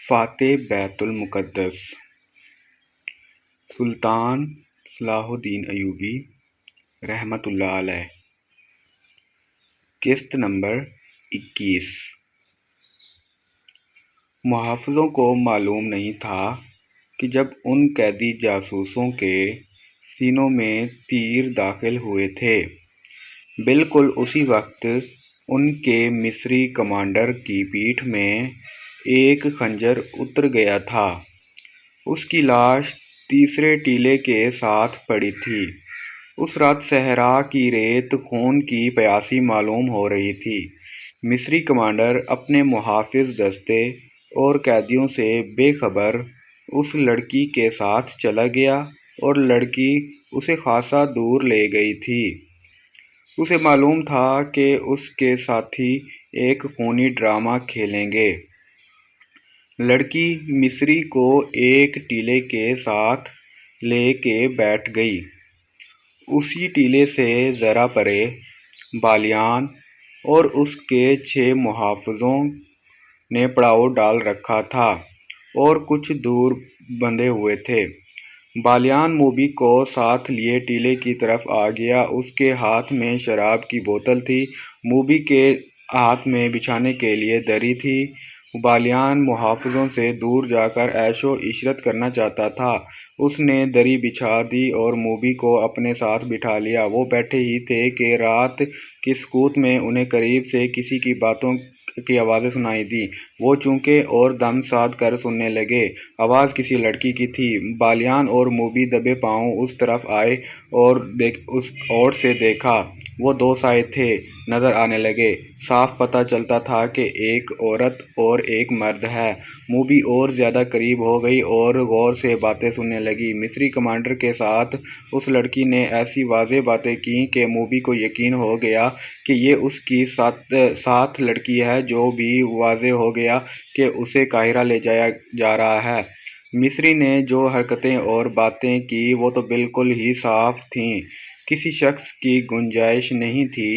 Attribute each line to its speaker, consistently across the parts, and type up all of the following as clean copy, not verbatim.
Speaker 1: فاتح بیت المقدس سلطان صلاح الدین ایوبی رحمۃ اللہ علیہ۔ قسط نمبر 21۔ محافظوں کو معلوم نہیں تھا کہ جب ان قیدی جاسوسوں کے سینوں میں تیر داخل ہوئے تھے، بالکل اسی وقت ان کے مصری کمانڈر کی پیٹھ میں ایک خنجر اتر گیا تھا۔ اس کی لاش تیسرے ٹیلے کے ساتھ پڑی تھی۔ اس رات صحرا کی ریت خون کی پیاسی معلوم ہو رہی تھی۔ مصری کمانڈر اپنے محافظ دستے اور قیدیوں سے بے خبر اس لڑکی کے ساتھ چلا گیا اور لڑکی اسے خاصا دور لے گئی تھی۔ اسے معلوم تھا کہ اس کے ساتھی ایک خونی ڈرامہ کھیلیں گے۔ لڑکی مصری کو ایک ٹیلے کے ساتھ لے کے بیٹھ گئی۔ اسی ٹیلے سے ذرا پرے بالیان اور اس کے 6 محافظوں نے پڑاؤ ڈال رکھا تھا اور کچھ دور بندھے ہوئے تھے۔ بالیان موبی کو ساتھ لیے ٹیلے کی طرف آ گیا۔ اس کے ہاتھ میں شراب کی بوتل تھی، موبی کے ہاتھ میں بچھانے کے لیے دری تھی۔ بالیان محافظوں سے دور جا کر عیش و عشرت کرنا چاہتا تھا۔ اس نے دری بچھا دی اور موبی کو اپنے ساتھ بٹھا لیا۔ وہ بیٹھے ہی تھے کہ رات کی سکوت میں انہیں قریب سے کسی کی باتوں کی آوازیں سنائی دیں۔ وہ چونکے اور دم ساد کر سننے لگے۔ آواز کسی لڑکی کی تھی۔ بالیان اور موبی دبے پاؤں اس طرف آئے اور اس اوٹ سے دیکھا۔ وہ 2 سائے تھے، نظر آنے لگے۔ صاف پتہ چلتا تھا کہ ایک عورت اور ایک مرد ہے۔ موبی اور زیادہ قریب ہو گئی اور غور سے باتیں سننے لگی۔ مصری کمانڈر کے ساتھ اس لڑکی نے ایسی واضح باتیں کیں کہ موبی کو یقین ہو گیا کہ یہ اس کی ساتھ لڑکی ہے۔ جو بھی واضح ہو گیا کہ اسے قاہرہ لے جایا جا رہا ہے۔ مصری نے جو حرکتیں اور باتیں کی وہ تو بالکل ہی صاف تھیں، کسی شک کی گنجائش نہیں تھی۔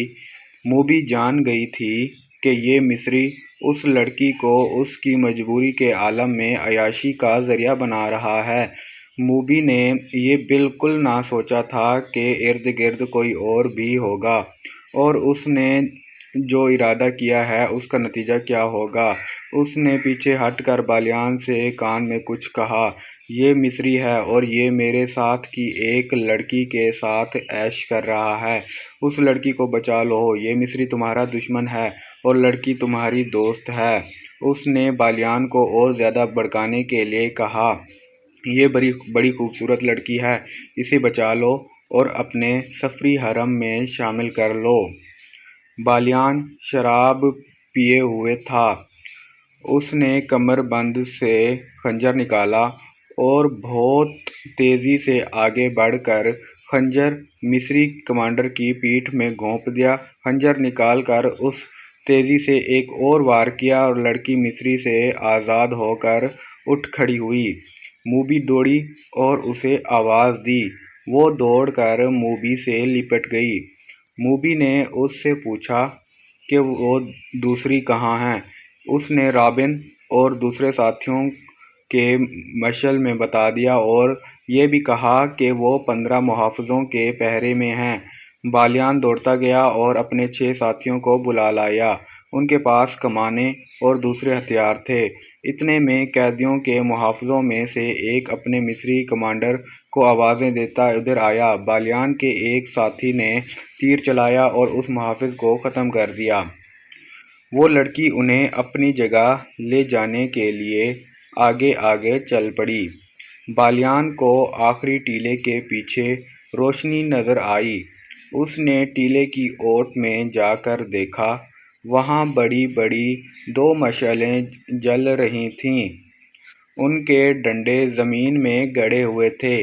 Speaker 1: موبی جان گئی تھی کہ یہ مصری اس لڑکی کو اس کی مجبوری کے عالم میں عیاشی کا ذریعہ بنا رہا ہے۔ موبی نے یہ بالکل نہ سوچا تھا کہ ارد گرد کوئی اور بھی ہوگا اور اس نے جو ارادہ کیا ہے اس کا نتیجہ کیا ہوگا۔ اس نے پیچھے ہٹ کر بالیان سے کان میں کچھ کہا، یہ مصری ہے اور یہ میرے ساتھ کی ایک لڑکی کے ساتھ عیش کر رہا ہے۔ اس لڑکی کو بچا لو، یہ مصری تمہارا دشمن ہے اور لڑکی تمہاری دوست ہے۔ اس نے بالیان کو اور زیادہ بھڑکانے کے لیے کہا، یہ بڑی خوبصورت لڑکی ہے، اسے بچا لو اور اپنے سفری حرم میں شامل کر لو۔ بالیان شراب پیے ہوئے تھا۔ اس نے کمر بند سے خنجر نکالا اور بہت تیزی سے آگے بڑھ کر خنجر مصری کمانڈر کی پیٹھ میں گھونپ دیا۔ خنجر نکال کر اس تیزی سے ایک اور وار کیا اور لڑکی مصری سے آزاد ہو کر اٹھ کھڑی ہوئی۔ موبی دوڑی اور اسے آواز دی۔ وہ دوڑ کر موبی سے لپٹ گئی۔ موبی نے اس سے پوچھا کہ وہ دوسری کہاں ہے۔ اس نے رابن اور دوسرے ساتھیوں کے مشعل میں بتا دیا اور یہ بھی کہا کہ وہ 15 محافظوں کے پہرے میں ہیں۔ بالیان دوڑتا گیا اور اپنے 6 ساتھیوں کو بلا لایا۔ ان کے پاس کمانیں اور دوسرے ہتھیار تھے۔ اتنے میں قیدیوں کے محافظوں میں سے ایک اپنے مصری کمانڈر کو آوازیں دیتا ادھر آیا۔ بالیان کے ایک ساتھی نے تیر چلایا اور اس محافظ کو ختم کر دیا۔ وہ لڑکی انہیں اپنی جگہ لے جانے کے لیے آگے آگے چل پڑی۔ بالیان کو آخری ٹیلے کے پیچھے روشنی نظر آئی۔ اس نے ٹیلے کی اوٹ میں جا کر دیکھا، وہاں بڑی بڑی 2 مشعلیں جل رہی تھیں۔ ان کے ڈنڈے زمین میں گڑے ہوئے تھے۔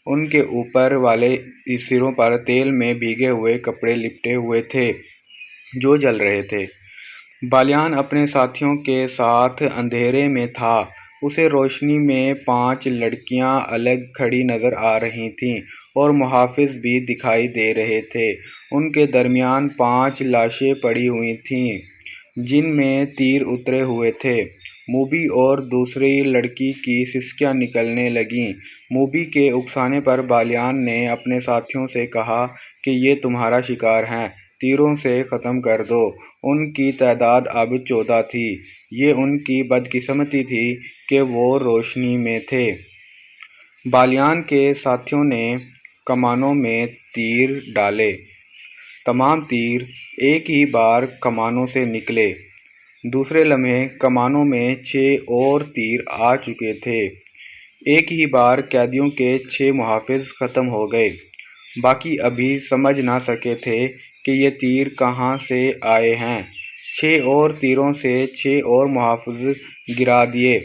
Speaker 1: ان کے اوپر والے سروں پر تیل میں بھیگے ہوئے کپڑے لپٹے ہوئے تھے جو جل رہے تھے۔ بالیان اپنے ساتھیوں کے ساتھ اندھیرے میں تھا۔ اسے روشنی میں 5 لڑکیاں الگ کھڑی نظر آ رہی تھیں اور محافظ بھی دکھائی دے رہے تھے۔ ان کے درمیان 5 لاشیں پڑی ہوئی تھیں جن میں تیر اترے ہوئے تھے۔ موبی اور دوسری لڑکی کی سسکیاں نکلنے لگیں۔ موبی کے اکسانے پر بالیان نے اپنے ساتھیوں سے کہا کہ یہ تمہارا شکار ہے، تیروں سے ختم کر دو۔ ان کی تعداد اب 14 تھی۔ یہ ان کی بدقسمتی تھی کہ وہ روشنی میں تھے۔ بالیان کے ساتھیوں نے کمانوں میں تیر ڈالے۔ تمام تیر ایک ہی بار کمانوں سے نکلے۔ دوسرے لمحے کمانوں میں 6 اور تیر آ چکے تھے۔ ایک ہی بار قیدیوں کے 6 محافظ ختم ہو گئے۔ باقی ابھی سمجھ نہ سکے تھے کہ یہ تیر کہاں سے آئے ہیں۔ 6 اور تیروں سے 6 اور محافظ گرا دیے۔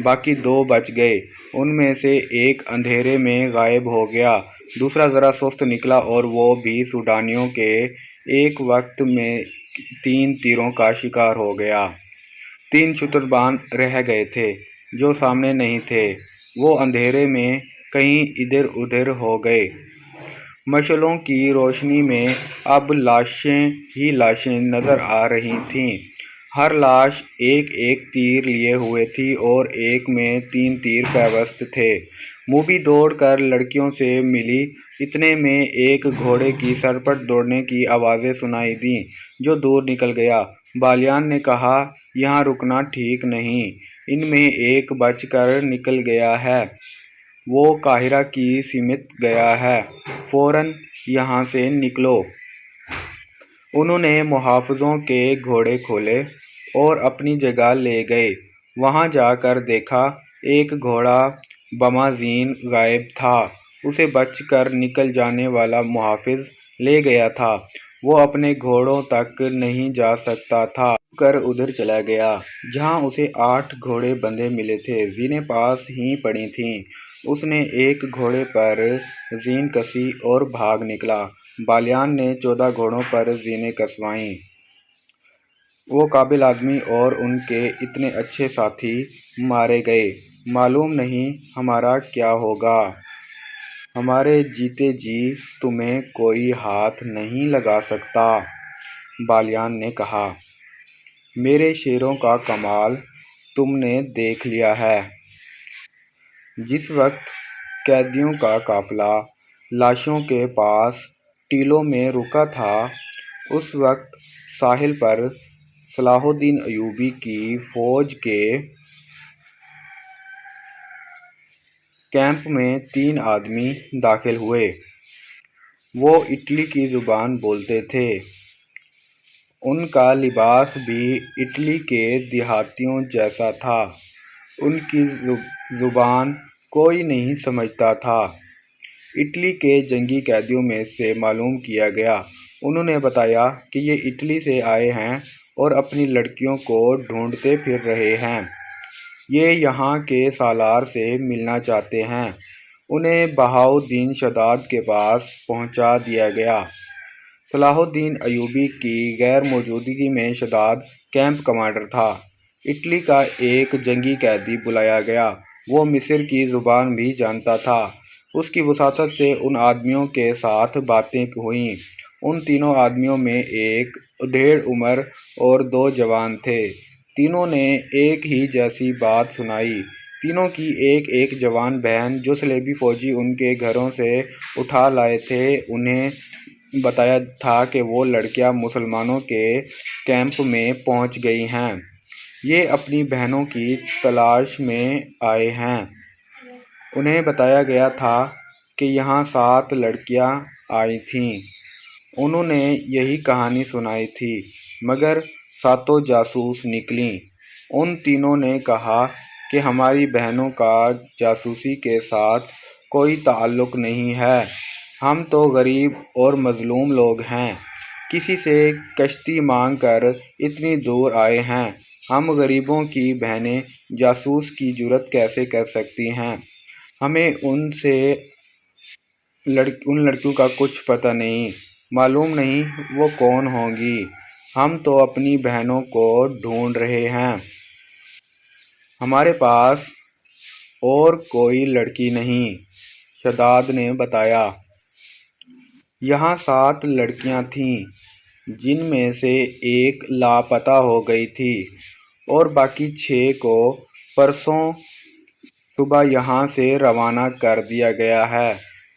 Speaker 1: باقی 2 بچ گئے۔ ان میں سے ایک اندھیرے میں غائب ہو گیا، دوسرا ذرا سست نکلا اور وہ بھی سوڈانیوں کے ایک وقت میں 3 تیروں کا شکار ہو گیا۔ 3 چتربان رہ گئے تھے جو سامنے نہیں تھے۔ وہ اندھیرے میں کہیں ادھر ادھر ہو گئے۔ مشعلوں کی روشنی میں اب لاشیں ہی لاشیں نظر آ رہی تھیں۔ ہر لاش ایک ایک تیر لیے ہوئے تھی اور ایک میں 3 تیر پیوست تھے۔ موبی دوڑ کر لڑکیوں سے ملی۔ اتنے میں ایک گھوڑے کی سرپٹ دوڑنے کی آوازیں سنائی دیں جو دور نکل گیا۔ بالیان نے کہا، یہاں رکنا ٹھیک نہیں، ان میں ایک بچ کر نکل گیا ہے، وہ قاہرہ کی سمت گیا ہے، فوراً یہاں سے نکلو۔ انہوں نے محافظوں کے گھوڑے کھولے اور اپنی جگہ لے گئے۔ وہاں جا کر دیکھا ایک گھوڑا بمازین غائب تھا، اسے بچ کر نکل جانے والا محافظ لے گیا تھا۔ وہ اپنے گھوڑوں تک نہیں جا سکتا تھا، چھپ کر ادھر چلا گیا جہاں اسے 8 گھوڑے بندھے ملے تھے، زینیں پاس ہی پڑی تھیں۔ اس نے ایک گھوڑے پر زین کسی اور بھاگ نکلا۔ بالیان نے 14 گھوڑوں پر زینیں کسوائیں۔ وہ قابل آدمی اور ان کے اتنے اچھے ساتھی مارے گئے۔ معلوم نہیں ہمارا کیا ہوگا۔ ہمارے جیتے جی تمہیں کوئی ہاتھ نہیں لگا سکتا، بالیان نے کہا۔ میرے شیروں کا کمال تم نے دیکھ لیا ہے۔ جس وقت قیدیوں کا قافلہ لاشوں کے پاس ٹیلوں میں رکا تھا، اس وقت ساحل پر صلاح الدین ایوبی کی فوج کے کیمپ میں 3 آدمی داخل ہوئے۔ وہ اٹلی کی زبان بولتے تھے۔ ان کا لباس بھی اٹلی کے دیہاتیوں جیسا تھا۔ ان کی زبان کوئی نہیں سمجھتا تھا۔ اٹلی کے جنگی قیدیوں میں سے معلوم کیا گیا۔ انہوں نے بتایا کہ یہ اٹلی سے آئے ہیں اور اپنی لڑکیوں کو ڈھونڈتے پھر رہے ہیں۔ یہ یہاں کے سالار سے ملنا چاہتے ہیں۔ انہیں بہاؤالدین شداد کے پاس پہنچا دیا گیا۔ صلاح الدین ایوبی کی غیر موجودگی میں شداد کیمپ کمانڈر تھا۔ اٹلی کا ایک جنگی قیدی بلایا گیا۔ وہ مصر کی زبان بھی جانتا تھا۔ اس کی وساطت سے ان آدمیوں کے ساتھ باتیں ہوئیں۔ ان تینوں آدمیوں میں ایک ادھیڑ عمر اور 2 جوان تھے۔ تینوں نے ایک ہی جیسی بات سنائی۔ تینوں کی ایک ایک جوان بہن جو صلیبی فوجی ان کے گھروں سے اٹھا لائے تھے، انہیں بتایا تھا کہ وہ لڑکیاں مسلمانوں کے کیمپ میں پہنچ گئی ہیں۔ یہ اپنی بہنوں کی تلاش میں آئے ہیں۔ انہیں بتایا گیا تھا کہ یہاں 7 لڑکیاں آئی تھیں۔ انہوں نے یہی کہانی سنائی تھی، مگر 7 جاسوس نکلیں۔ ان تینوں نے کہا کہ ہماری بہنوں کا جاسوسی کے ساتھ کوئی تعلق نہیں ہے، ہم تو غریب اور مظلوم لوگ ہیں، کسی سے کشتی مانگ کر اتنی دور آئے ہیں۔ ہم غریبوں کی بہنیں جاسوس کی جرات کیسے کر سکتی ہیں؟ ہمیں ان لڑکیوں کا کچھ پتہ نہیں، معلوم نہیں وہ کون ہوں گی۔ ہم تو اپنی بہنوں کو ڈھونڈ رہے ہیں۔ ہمارے پاس اور کوئی لڑکی نہیں، شداد نے بتایا۔ یہاں 7 لڑکیاں تھیں، جن میں سے ایک لاپتہ ہو گئی تھی۔ اور باقی 6 کو پرسوں صبح یہاں سے روانہ کر دیا گیا ہے۔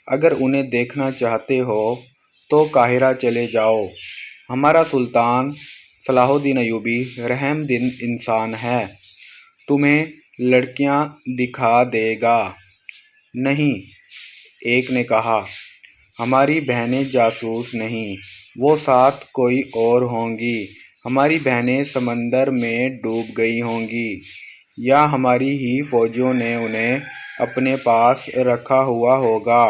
Speaker 1: اگر انہیں دیکھنا چاہتے ہو تو قاہرہ چلے جاؤ۔ ہمارا سلطان صلاح الدین ایوبی رحم دل انسان ہے، تمہیں لڑکیاں دکھا دے گا۔ نہیں، ایک نے کہا، ہماری بہنیں جاسوس نہیں، وہ ساتھ کوئی اور ہوں گی۔ ہماری بہنیں سمندر میں ڈوب گئی ہوں گی، یا ہماری ہی فوجیوں نے انہیں اپنے پاس رکھا ہوا ہوگا۔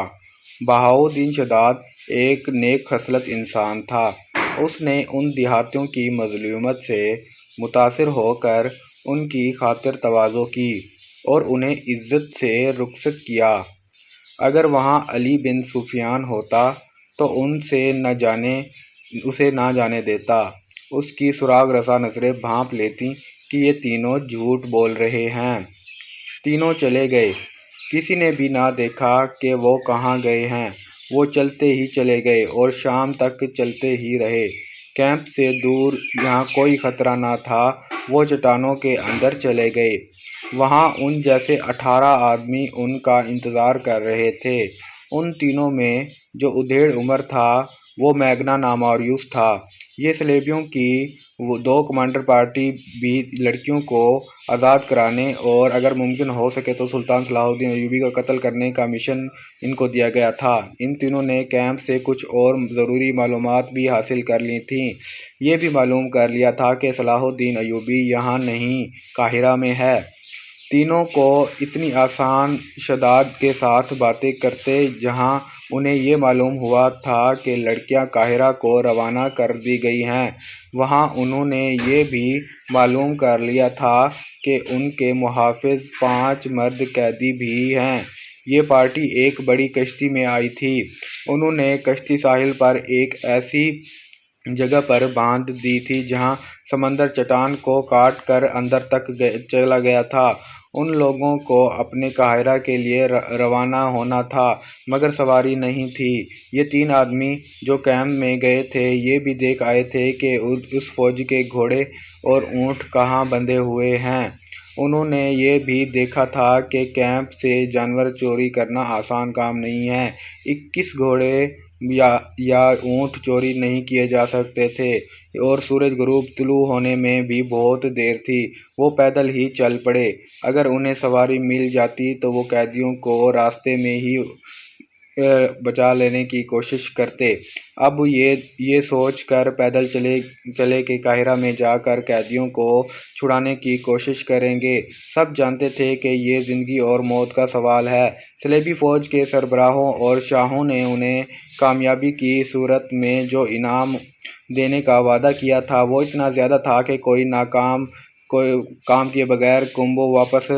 Speaker 1: بہاؤالدین شداد ایک نیک خصلت انسان تھا۔ اس نے ان دیہاتیوں کی مظلومیت سے متاثر ہو کر ان کی خاطر تواضع کی اور انہیں عزت سے رخصت کیا۔ اگر وہاں علی بن سفیان ہوتا تو اسے نہ جانے دیتا۔ اس کی سراغ رساں نظریں بھانپ لیتیں کہ یہ تینوں جھوٹ بول رہے ہیں۔ تینوں چلے گئے، کسی نے بھی نہ دیکھا کہ وہ کہاں گئے ہیں۔ وہ چلتے ہی چلے گئے اور شام تک چلتے ہی رہے۔ کیمپ سے دور جہاں کوئی خطرہ نہ تھا وہ چٹانوں کے اندر چلے گئے۔ وہاں ان جیسے 18 آدمی ان کا انتظار کر رہے تھے۔ ان تینوں میں جو ادھیڑ عمر تھا وہ میگنا ناموریوس تھا۔ یہ صلیبیوں کی 2 کمانڈر پارٹی بھی لڑکیوں کو آزاد کرانے اور اگر ممکن ہو سکے تو سلطان صلاح الدین ایوبی کا قتل کرنے کا مشن ان کو دیا گیا تھا۔ ان تینوں نے کیمپ سے کچھ اور ضروری معلومات بھی حاصل کر لی تھیں۔ یہ بھی معلوم کر لیا تھا کہ صلاح الدین ایوبی یہاں نہیں، قاہرہ میں ہے۔ تینوں کو اتنی آسان شداد کے ساتھ باتیں کرتے جہاں انہیں یہ معلوم ہوا تھا کہ لڑکیاں قاہرہ کو روانہ کر دی گئی ہیں، وہاں انہوں نے یہ بھی معلوم کر لیا تھا کہ ان کے محافظ 5 مرد قیدی بھی ہیں۔ یہ پارٹی ایک بڑی کشتی میں آئی تھی۔ انہوں نے کشتی ساحل پر ایک ایسی جگہ پر باندھ دی تھی جہاں سمندر چٹان کو کاٹ کر اندر تک چلا گیا تھا۔ ان لوگوں کو اپنے قاہرہ کے لیے روانہ ہونا تھا مگر سواری نہیں تھی۔ یہ 3 آدمی جو کیمپ میں گئے تھے یہ بھی دیکھ آئے تھے کہ اس فوج کے گھوڑے اور اونٹ کہاں بندھے ہوئے ہیں۔ انہوں نے یہ بھی دیکھا تھا کہ کیمپ سے جانور چوری کرنا آسان کام نہیں ہے۔ 21 گھوڑے یا اونٹ چوری نہیں کیے جا سکتے تھے اور سورج غروب طلوع ہونے میں بھی بہت دیر تھی۔ وہ پیدل ہی چل پڑے۔ اگر انہیں سواری مل جاتی تو وہ قیدیوں کو راستے میں ہی بچا لینے کی کوشش کرتے۔ اب یہ سوچ کر پیدل چلے کہ قاہرہ میں جا کر قیدیوں کو چھڑانے کی کوشش کریں گے۔ سب جانتے تھے کہ یہ زندگی اور موت کا سوال ہے۔ صلیبی فوج کے سربراہوں اور شاہوں نے انہیں کامیابی کی صورت میں جو انعام دینے کا وعدہ کیا تھا وہ اتنا زیادہ تھا کہ کوئی کام کیے بغیر کمبو واپس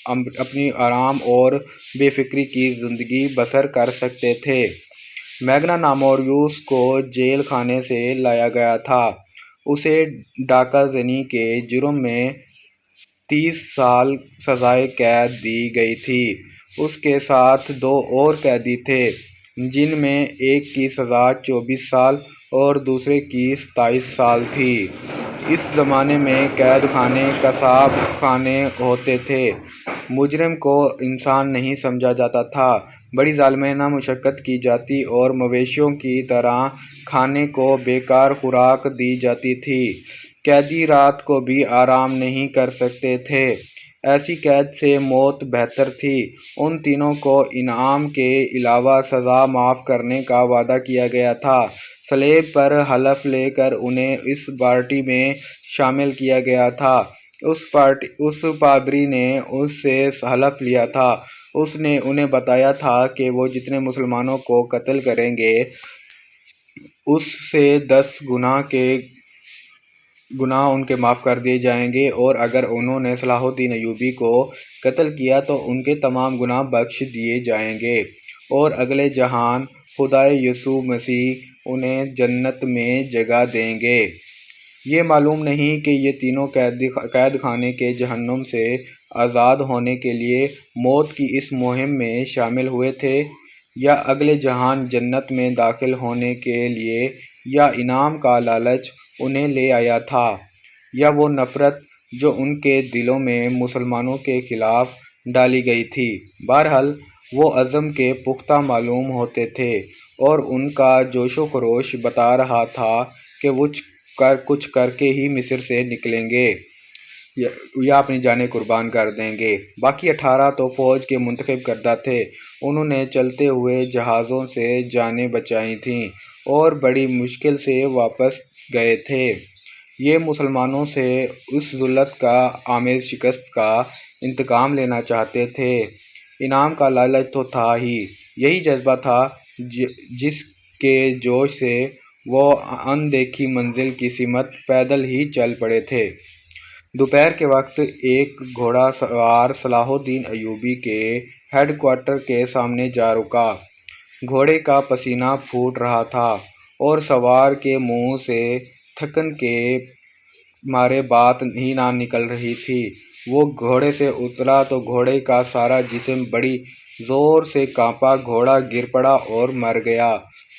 Speaker 1: اپنی آرام اور بے فکری کی زندگی بسر کر سکتے تھے۔ میگنا ناموریوس کو جیل خانے سے لایا گیا تھا۔ اسے ڈاکہ زنی کے جرم میں 30 سال سزائے قید دی گئی تھی۔ اس کے ساتھ 2 اور قیدی تھے جن میں ایک کی سزا 24 سال اور دوسرے کی 27 سال تھی۔ اس زمانے میں قید خانے قصاب خانے ہوتے تھے۔ مجرم کو انسان نہیں سمجھا جاتا تھا، بڑی ظالمانہ مشقت کی جاتی اور مویشیوں کی طرح کھانے کو بیکار خوراک دی جاتی تھی۔ قیدی رات کو بھی آرام نہیں کر سکتے تھے۔ ایسی قید سے موت بہتر تھی۔ ان تینوں کو انعام کے علاوہ سزا معاف کرنے کا وعدہ کیا گیا تھا۔ صلیب پر حلف لے کر انہیں اس پارٹی میں شامل کیا گیا تھا۔ اس پادری نے اس سے حلف لیا تھا۔ اس نے انہیں بتایا تھا کہ وہ جتنے مسلمانوں کو قتل کریں گے اس سے 10 گناہ ان کے معاف کر دیے جائیں گے، اور اگر انہوں نے صلاح الدین ایوبی کو قتل کیا تو ان کے تمام گناہ بخش دیے جائیں گے، اور اگلے جہان خدائے یسوع مسیح انہیں جنت میں جگہ دیں گے۔ یہ معلوم نہیں کہ یہ تینوں قید خانے کے جہنم سے آزاد ہونے کے لیے موت کی اس مہم میں شامل ہوئے تھے، یا اگلے جہان جنت میں داخل ہونے کے لیے، یا انعام کا لالچ انہیں لے آیا تھا، یا وہ نفرت جو ان کے دلوں میں مسلمانوں کے خلاف ڈالی گئی تھی۔ بہرحال وہ عزم کے پختہ معلوم ہوتے تھے اور ان کا جوش و خروش بتا رہا تھا کہ وہ کچھ کر کے ہی مصر سے نکلیں گے یا اپنی جانیں قربان کر دیں گے۔ باقی 18 تو فوج کے منتخب کردہ تھے۔ انہوں نے چلتے ہوئے جہازوں سے جانیں بچائی تھیں اور بڑی مشکل سے واپس گئے تھے۔ یہ مسلمانوں سے اس ذلت کا آمیز شکست کا انتقام لینا چاہتے تھے۔ انعام کا لالچ تو تھا ہی، یہی جذبہ تھا جس کے جوش سے وہ ان دیکھی منزل کی سمت پیدل ہی چل پڑے تھے۔ دوپہر کے وقت ایک گھوڑا سوار صلاح الدین ایوبی کے ہیڈ کوارٹر کے سامنے جا رکا۔ گھوڑے کا پسینہ پھوٹ رہا تھا اور سوار کے منہ سے تھکن کے مارے بات ہی نہ نکل رہی تھی۔ وہ گھوڑے سے اترا تو گھوڑے کا سارا جسم بڑی زور سے کانپا، گھوڑا گر پڑا اور مر گیا۔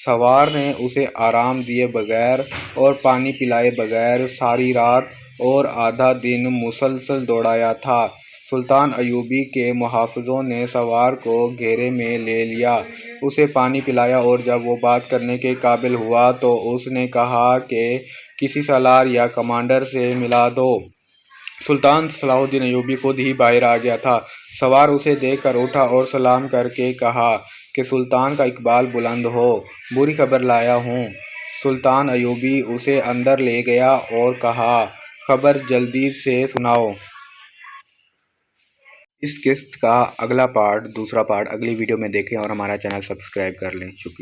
Speaker 1: سوار نے اسے آرام دیے بغیر اور پانی پلائے بغیر ساری رات اور آدھا دن مسلسل دوڑایا تھا۔ سلطان ایوبی کے محافظوں نے سوار کو گھیرے میں لے لیا، اسے پانی پلایا اور جب وہ بات کرنے کے قابل ہوا تو اس نے کہا کہ کسی سالار یا کمانڈر سے ملا دو۔ سلطان صلاح الدین ایوبی خود ہی باہر آ گیا تھا۔ سوار اسے دیکھ کر اٹھا اور سلام کر کے کہا کہ سلطان کا اقبال بلند ہو، بری خبر لایا ہوں۔ سلطان ایوبی اسے اندر لے گیا اور کہا، خبر جلدی سے سناؤ۔ اس قسط کا دوسرا پارٹ اگلی ویڈیو میں دیکھیں اور ہمارا چینل سبسکرائب کر لیں۔ شکریہ۔